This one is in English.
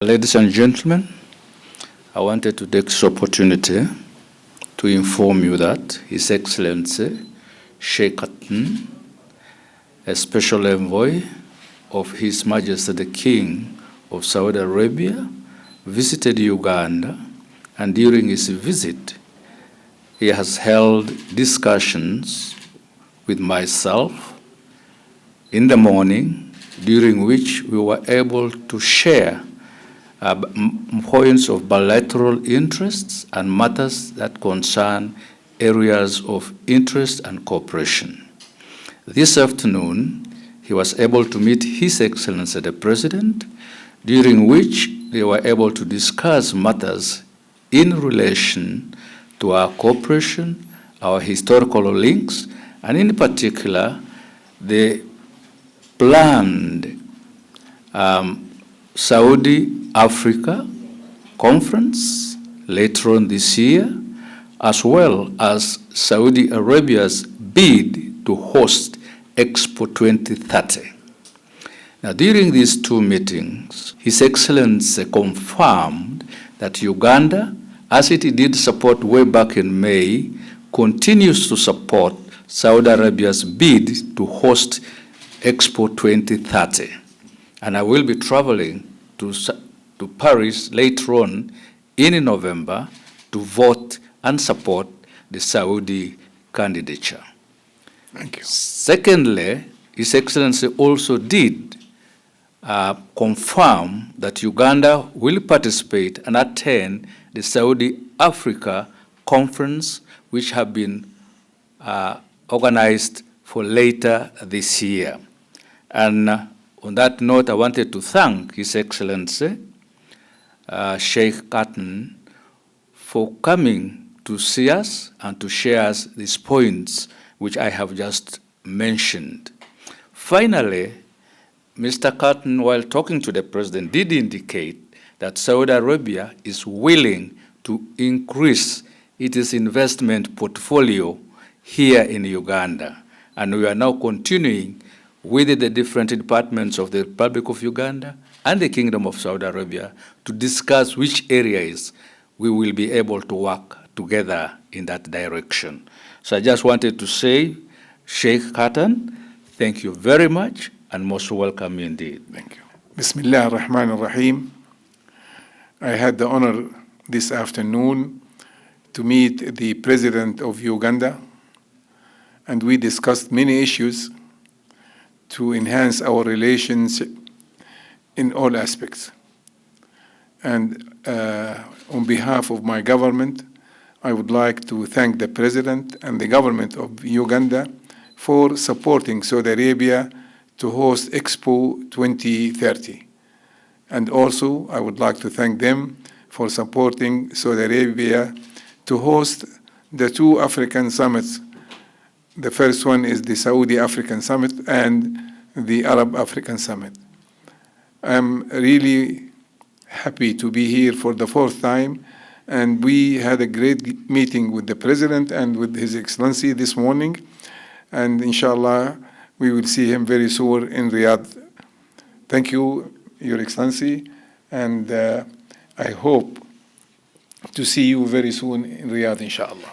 Ladies and gentlemen, I wanted to take this opportunity to inform you that His Excellency Sheikh Khatun, a special envoy of His Majesty the King of Saudi Arabia, visited Uganda, and during his visit, he has held discussions with myself in the morning, during which we were able to share points of bilateral interests and matters that concern areas of interest and cooperation. This afternoon, he was able to meet His Excellency the President, during which they were able to discuss matters in relation to our cooperation, our historical links, and in particular, the planned Saudi Africa conference later on this year, as well as Saudi Arabia's bid to host Expo 2030. Now, during these two meetings, His Excellency confirmed that Uganda, as it did support way back in May, continues to support Saudi Arabia's bid to host Expo 2030. And I will be traveling to Paris later on in November to vote and support the Saudi candidature. Thank you. Secondly, His Excellency also did confirm that Uganda will participate and attend the Saudi Africa conference, which have been organized for later this year. And on that note, I wanted to thank His Excellency Sheikh Khatun for coming to see us and to share us these points which I have just mentioned. Finally, Mr. Khatun, while talking to the President, did indicate that Saudi Arabia is willing to increase its investment portfolio here in Uganda. And we are now continuing with the different departments of the Republic of Uganda and the Kingdom of Saudi Arabia to discuss which areas we will be able to work together in that direction. So I just wanted to say, Sheikh Khatun, thank you very much and most welcome indeed. Thank you. Bismillah ar-Rahman ar-Rahim. I had the honor this afternoon to meet the President of Uganda, and we discussed many issues to enhance our relations in all aspects. And on behalf of my government, I would like to thank the President and the government of Uganda for supporting Saudi Arabia to host Expo 2030. And also, I would like to thank them for supporting Saudi Arabia to host the two African summits. The first one is the Saudi African Summit and the Arab African Summit. I'm really happy to be here for the fourth time, and we had a great meeting with the President and with His Excellency this morning, and inshallah, we will see him very soon in Riyadh. Thank you, Your Excellency, and I hope to see you very soon in Riyadh, inshallah.